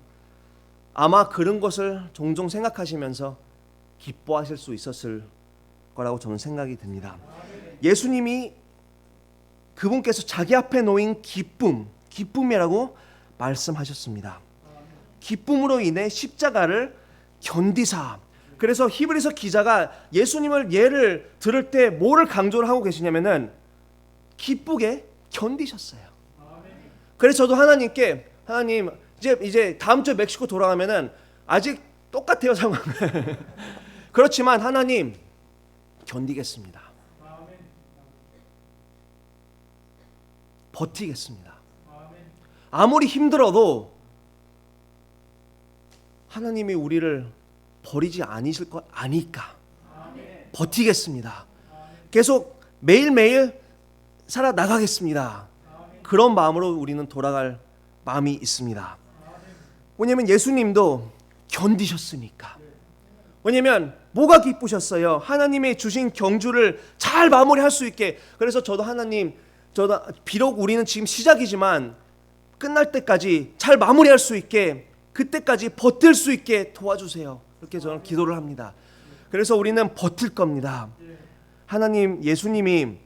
아마 그런 것을 종종 생각하시면서 기뻐하실 수 있었을 거라고 저는 생각이 듭니다. 예수님이 그분께서 자기 앞에 놓인 기쁨이라고 말씀하셨습니다. 기쁨으로 인해 십자가를 견디사. 그래서 히브리서 기자가 예수님을 예를 들을 때 뭐를 강조를 하고 계시냐면은 기쁘게 견디셨어요. 그래서 저도 하나님께, 하나님 이제 다음 주에 멕시코 돌아가면은 아직 똑같아요 상황. 그렇지만 하나님 견디겠습니다. 버티겠습니다. 아무리 힘들어도 하나님이 우리를 버리지 않으실 것 아니까 버티겠습니다. 계속 매일매일 살아나가겠습니다. 그런 마음으로 우리는 돌아갈 마음이 있습니다. 왜냐하면 예수님도 견디셨으니까. 왜냐하면 뭐가 기쁘셨어요? 하나님이 주신 경주를 잘 마무리할 수 있게. 그래서 저도 비록 우리는 지금 시작이지만 끝날 때까지 잘 마무리할 수 있게, 그때까지 버틸 수 있게 도와주세요. 그렇게 저는 기도를 합니다. 그래서 우리는 버틸 겁니다. 예수님이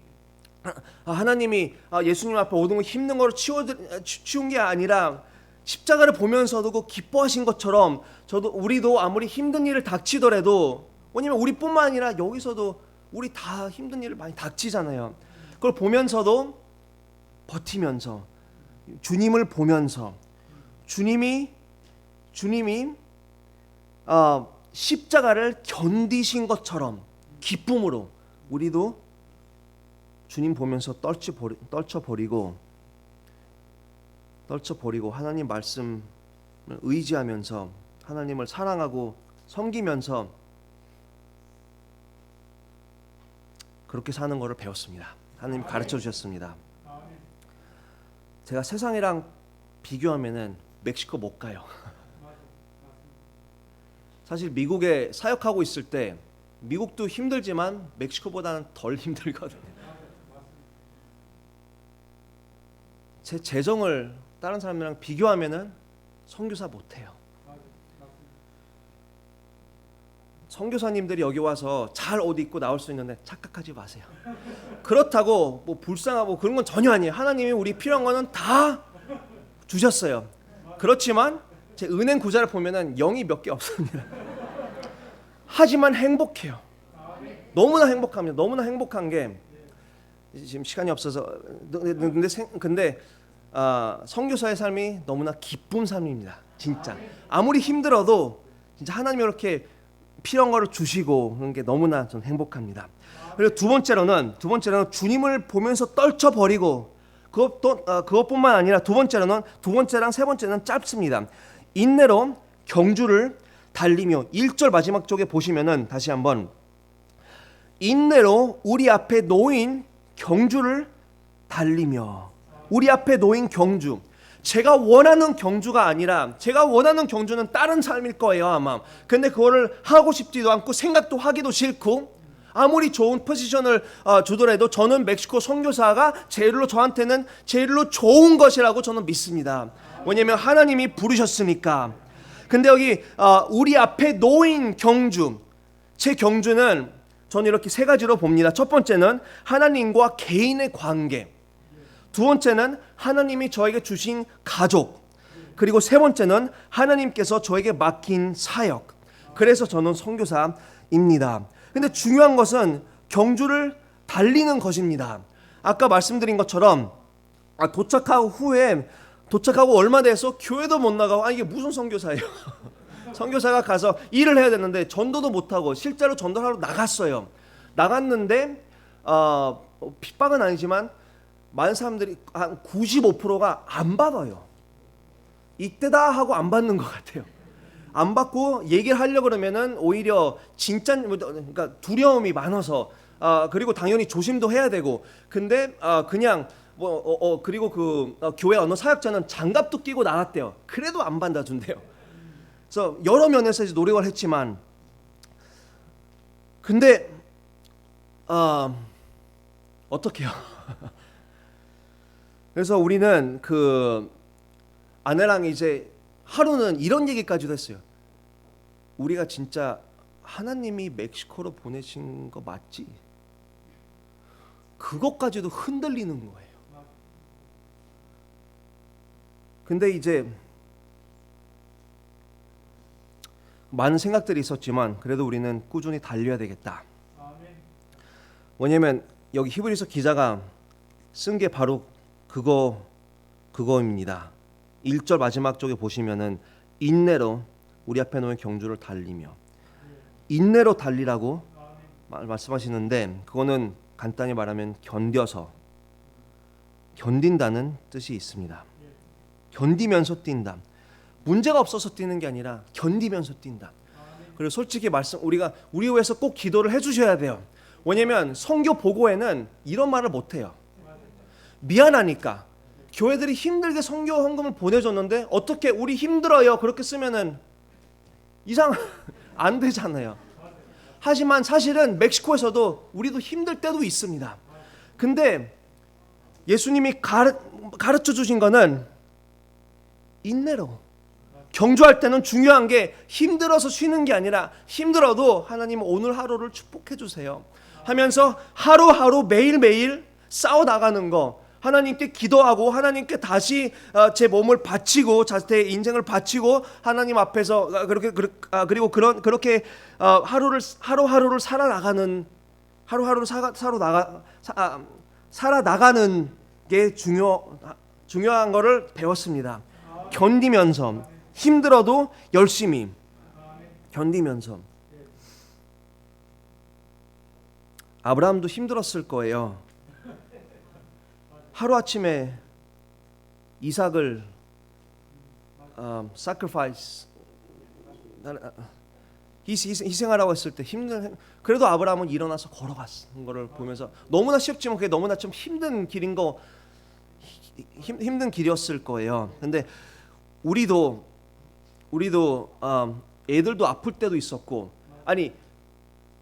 예수님 앞에 모든 걸 힘든 거로 치운 게 아니라 십자가를 보면서도 그 기뻐하신 것처럼 우리도 아무리 힘든 일을 닥치더라도, 왜냐면 우리뿐만 아니라 여기서도 우리 다 힘든 일을 많이 닥치잖아요. 그걸 보면서도 버티면서, 주님을 보면서, 주님이 십자가를 견디신 것처럼 기쁨으로 우리도 주님 보면서 떨쳐버리고 하나님 말씀을 의지하면서 하나님을 사랑하고 섬기면서 그렇게 사는 것을 배웠습니다. 하나님 가르쳐 주셨습니다. 제가 세상이랑 비교하면은 멕시코 못 가요. 사실 미국에 사역하고 있을 때 미국도 힘들지만 멕시코보다는 덜 힘들거든요. 제 재정을 다른 사람들이랑 비교하면은 선교사 못해요. 선교사님들이 여기 와서 잘 옷 입고 나올 수 있는데 착각하지 마세요. 그렇다고 뭐 불쌍하고 그런 건 전혀 아니에요. 하나님이 우리 필요한 거는 다 주셨어요. 그렇지만 제 은행 구자를 보면은 0이 몇 개 없습니다. 하지만 행복해요. 너무나 행복합니다. 너무나 행복한 게 지금 시간이 없어서 근데 선교사의 삶이 너무나 기쁜 삶입니다. 진짜 아무리 힘들어도 진짜 하나님이 이렇게 필요한 거를 주시고 그런 게 너무나 전 행복합니다. 그리고 두 번째로는 주님을 보면서 떨쳐버리고 그것뿐만 아니라 두 번째랑 세 번째는 짧습니다. 인내로 경주를 달리며 1절 마지막 쪽에 보시면은 다시 한번 인내로 우리 앞에 놓인 경주를 달리며 우리 앞에 놓인 경주 제가 원하는 경주가 아니라 제가 원하는 경주는 다른 삶일 거예요 아마. 근데 그거를 하고 싶지도 않고 생각도 하기도 싫고 아무리 좋은 포지션을 주더라도 저는 멕시코 선교사가 저한테는 제일로 좋은 것이라고 저는 믿습니다. 왜냐하면 하나님이 부르셨으니까. 근데 여기 우리 앞에 놓인 경주 제 경주는 저는 이렇게 세 가지로 봅니다. 첫 번째는 하나님과 개인의 관계, 두 번째는 하나님이 저에게 주신 가족, 그리고 세 번째는 하나님께서 저에게 맡긴 사역. 그래서 저는 선교사입니다. 근데 중요한 것은 경주를 달리는 것입니다. 아까 말씀드린 것처럼 도착하고 얼마 돼서 교회도 못 나가고 이게 무슨 선교사예요? 선교사가 가서 일을 해야 되는데 전도도 못하고 실제로 전도하러 나갔어요. 나갔는데 핍박은 아니지만 많은 사람들이 한 95%가 안 받아요. 이때다 하고 안 받는 것 같아요. 안 받고 얘기를 하려고 그러면은 오히려 진짜 그러니까 두려움이 많아서 그리고 당연히 조심도 해야 되고 근데 그냥 그리고 교회 어느 사역자는 장갑도 끼고 나갔대요. 그래도 안 받아준대요. 그래서 여러 면에서 이제 노력을 했지만 근데 어떡해요? 그래서 우리는 아내랑 이제 하루는 이런 얘기까지도 했어요. 우리가 진짜 하나님이 멕시코로 보내신 거 맞지? 그것까지도 흔들리는 거예요. 근데 이제 많은 생각들이 있었지만 그래도 우리는 꾸준히 달려야 되겠다. 왜냐면 여기 히브리서 기자가 쓴 게 바로 그거입니다. 1절 마지막 쪽에 보시면은 인내로 우리 앞에 놓인 경주를 달리며 인내로 달리라고 말씀하시는데 그거는 간단히 말하면 견딘다는 뜻이 있습니다. 견디면서 뛴다. 문제가 없어서 뛰는 게 아니라 견디면서 뛴다. 그리고 솔직히 우리가 우리 위해서 꼭 기도를 해주셔야 돼요. 왜냐면 선교 보고에는 이런 말을 못 해요. 미안하니까 교회들이 힘들게 선교 헌금을 보내줬는데 어떻게 우리 힘들어요 그렇게 쓰면은 안 되잖아요. 하지만 사실은 멕시코에서도 우리도 힘들 때도 있습니다. 근데 예수님이 가르쳐 주신 거는 인내로 경주할 때는 중요한 게 힘들어서 쉬는 게 아니라 힘들어도 하나님 오늘 하루를 축복해 주세요 하면서 하루하루 매일매일 싸워 나가는 거 하나님께 기도하고 하나님께 다시 제 몸을 바치고 자신의 인생을 바치고 하나님 앞에서 그리고 그렇게 하루하루를 살아나가는 살아나가는 게 중요한 거를 배웠습니다. 견디면서 힘들어도 열심히 견디면서 아브라함도 힘들었을 거예요. 하루아침에 이삭을 sacrifice 희생하라고 했을 때 그래도 아브라함은 일어나서 걸어갔는 거를 보면서 너무나 쉽지만 그게 너무나 좀 힘든 길이었을 거예요. 근데 우리도 애들도 아플 때도 있었고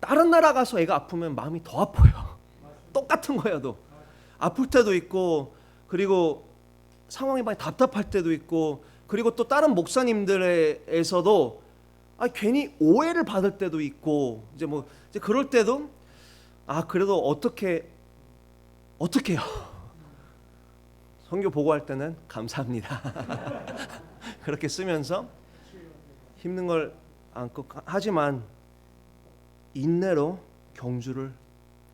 다른 나라 가서 애가 아프면 마음이 더 아파요. 똑같은 거여도 아플 때도 있고 그리고 상황이 많이 답답할 때도 있고 그리고 또 다른 목사님들에서도 괜히 오해를 받을 때도 있고 이제 그럴 때도 그래도 어떻게요? 선교 보고할 때는 감사합니다. 그렇게 쓰면서 힘든 걸 안고 하지만 인내로 경주를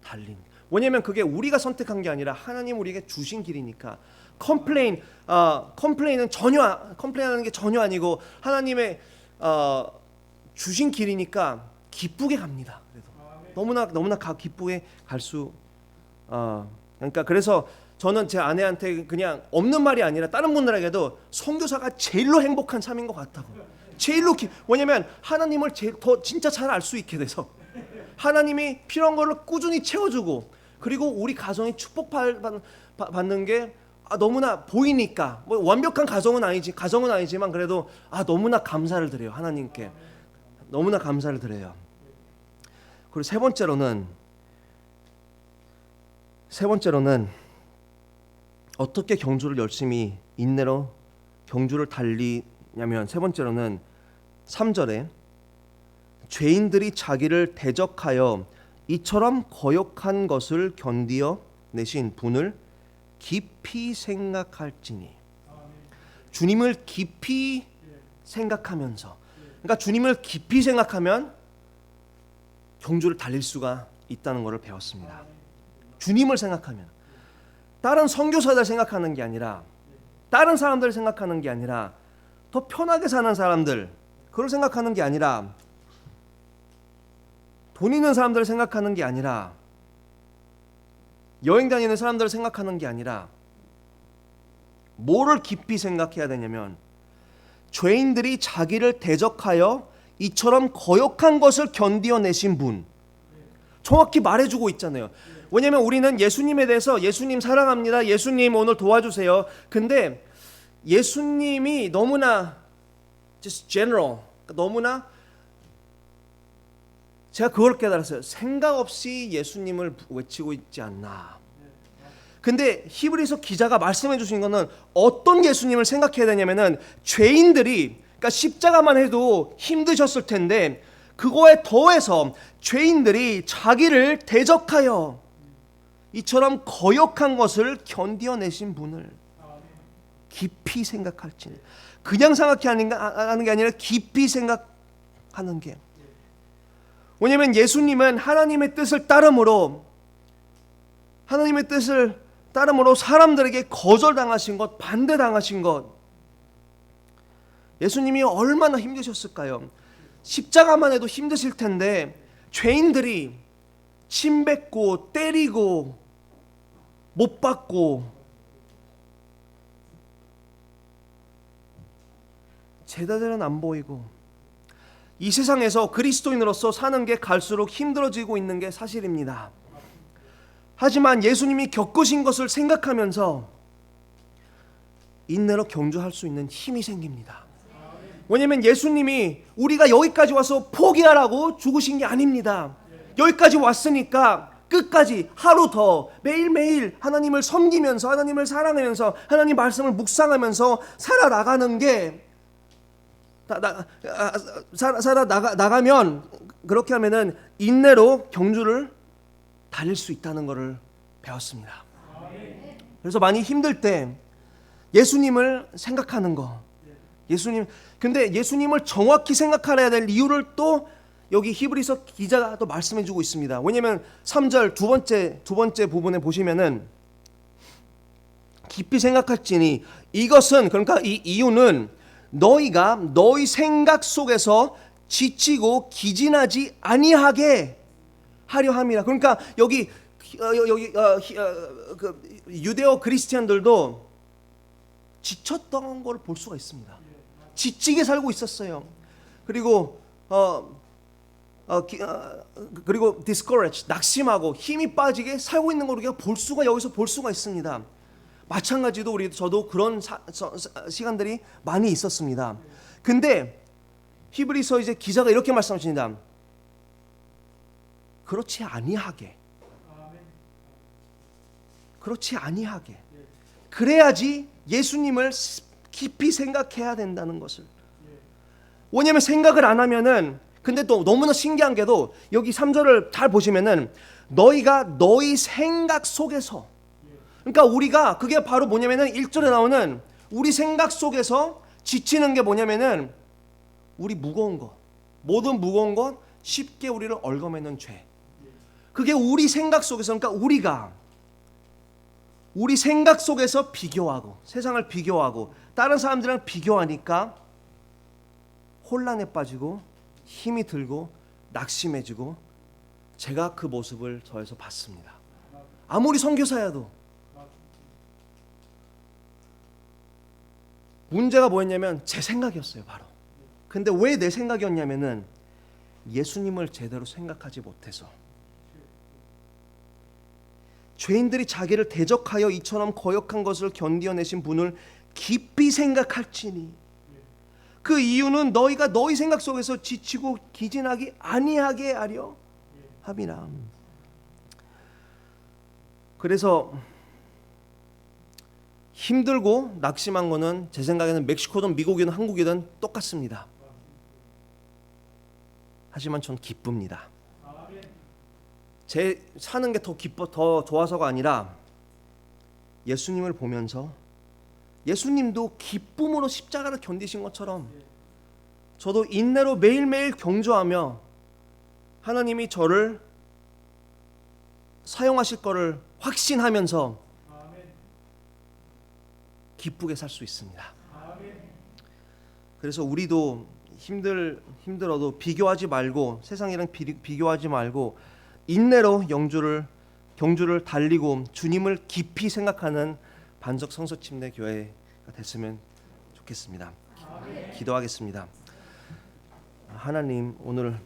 달린. 왜냐하면 그게 우리가 선택한 게 아니라 하나님 우리에게 주신 길이니까. 컴플레인은 컴플레인하는 게 전혀 아니고 하나님의 주신 길이니까 기쁘게 갑니다. 그래도 너무나 기쁘게 갈 수. 그러니까 그래서 저는 제 아내한테 그냥 없는 말이 아니라 다른 분들에게도 선교사가 제일로 행복한 삶인 것 같다고. 왜냐면 하나님을 더 진짜 잘 알 수 있게 돼서 하나님이 필요한 거를 꾸준히 채워주고 그리고 우리 가정이 축복받는 게 너무나 보이니까 뭐 완벽한 가정은 아니지만 그래도 너무나 감사를 드려요. 하나님께 너무나 감사를 드려요. 그리고 세 번째로는 어떻게 경주를 열심히 인내로 경주를 달리냐면 세 번째로는 3절에 죄인들이 자기를 대적하여 이처럼 거역한 것을 견디어 내신 분을 깊이 생각할지니. 주님을 깊이 생각하면서, 그러니까 주님을 깊이 생각하면 경주를 달릴 수가 있다는 것을 배웠습니다. 주님을 생각하면, 다른 선교사들 생각하는 게 아니라, 다른 사람들 생각하는 게 아니라, 더 편하게 사는 사람들 그걸 생각하는 게 아니라, 돈 있는 사람들을 생각하는 게 아니라, 여행 다니는 사람들을 생각하는 게 아니라 뭐를 깊이 생각해야 되냐면 죄인들이 자기를 대적하여 이처럼 거역한 것을 견디어내신 분, 정확히 말해주고 있잖아요. 왜냐하면 우리는 예수님에 대해서 예수님 사랑합니다, 예수님 오늘 도와주세요. 근데 예수님이 너무나 just general, 너무나 제가 그걸 깨달았어요. 생각 없이 예수님을 외치고 있지 않나. 근데 히브리서 기자가 말씀해 주신 거는 어떤 예수님을 생각해야 되냐면은 죄인들이, 그러니까 십자가만 해도 힘드셨을 텐데 그거에 더해서 죄인들이 자기를 대적하여 이처럼 거역한 것을 견디어내신 분을 깊이 생각할지. 그냥 생각하는 게 아니라 깊이 생각하는 게. 왜냐하면 예수님은 하나님의 뜻을 따름으로 사람들에게 거절당하신 것, 반대당하신 것, 예수님이 얼마나 힘드셨을까요? 십자가만 해도 힘드실 텐데 죄인들이 침뱉고 때리고 못 받고 제자들은 안 보이고 이 세상에서 그리스도인으로서 사는 게 갈수록 힘들어지고 있는 게 사실입니다. 하지만 예수님이 겪으신 것을 생각하면서 인내로 경주할 수 있는 힘이 생깁니다. 왜냐하면 예수님이 우리가 여기까지 와서 포기하라고 죽으신 게 아닙니다. 여기까지 왔으니까 끝까지 하루 더 매일매일 하나님을 섬기면서 하나님을 사랑하면서 하나님 말씀을 묵상하면서 살아나가는 게 나가면 그렇게 하면은 인내로 경주를 달릴 수 있다는 것을 배웠습니다. 그래서 많이 힘들 때 예수님을 생각하는 거. 근데 예수님을 정확히 생각해야 될 이유를 또 여기 히브리서 기자가 또 말씀해 주고 있습니다. 왜냐하면 3절 두 번째 부분에 보시면은 깊이 생각할지니 이것은, 그러니까 이 이유는 너희가 너희 생각 속에서 지치고 기진하지 아니하게 하려 함이라. 그러니까 여기 유대어 그리스티안들도 지쳤던 걸 볼 수가 있습니다. 지치게 살고 있었어요. 그리고 그리고 discouraged, 낙심하고 힘이 빠지게 살고 있는 걸 우리가 여기서 볼 수가 있습니다. 마찬가지로 저도 그런 시간들이 많이 있었습니다. 근데 히브리서 이제 기자가 이렇게 말씀하십니다. 그렇지 아니하게. 그래야지 예수님을 깊이 생각해야 된다는 것을. 왜냐하면 생각을 안 하면은, 근데 또 너무나 신기한 게도 여기 3절을 잘 보시면은 너희가 너희 생각 속에서, 그러니까 우리가 그게 바로 뭐냐면은 1절에 나오는 우리 생각 속에서 지치는 게 뭐냐면은 우리 무거운 것, 모든 무거운 것 쉽게 우리를 얽어매는 죄. 그게 우리 생각 속에서, 그러니까 우리 생각 속에서 비교하고 세상을 비교하고 다른 사람들이랑 비교하니까 혼란에 빠지고 힘이 들고 낙심해지고 제가 그 모습을 저에서 봤습니다. 아무리 선교사여도 문제가 뭐였냐면 제 생각이었어요, 바로. 근데 왜 내 생각이었냐면은 예수님을 제대로 생각하지 못해서. 죄인들이 자기를 대적하여 이처럼 거역한 것을 견디어내신 분을 깊이 생각할지니 그 이유는 너희가 너희 생각 속에서 지치고 기진하기 아니하게 하려 함이라. 그래서 힘들고 낙심한 거는 제 생각에는 멕시코든 미국이든 한국이든 똑같습니다. 하지만 전 기쁩니다. 제 사는 게 더 좋아서가 아니라 예수님을 보면서 예수님도 기쁨으로 십자가를 견디신 것처럼 저도 인내로 매일매일 경주하며 하나님이 저를 사용하실 거를 확신하면서 기쁘게 살 수 있습니다. 그래서 우리도 힘들어도 비교하지 말고 세상이랑 비교하지 말고 인내로 경주를 달리고 주님을 깊이 생각하는 반석 성서침대 교회가 됐으면 좋겠습니다. 기도하겠습니다. 하나님, 오늘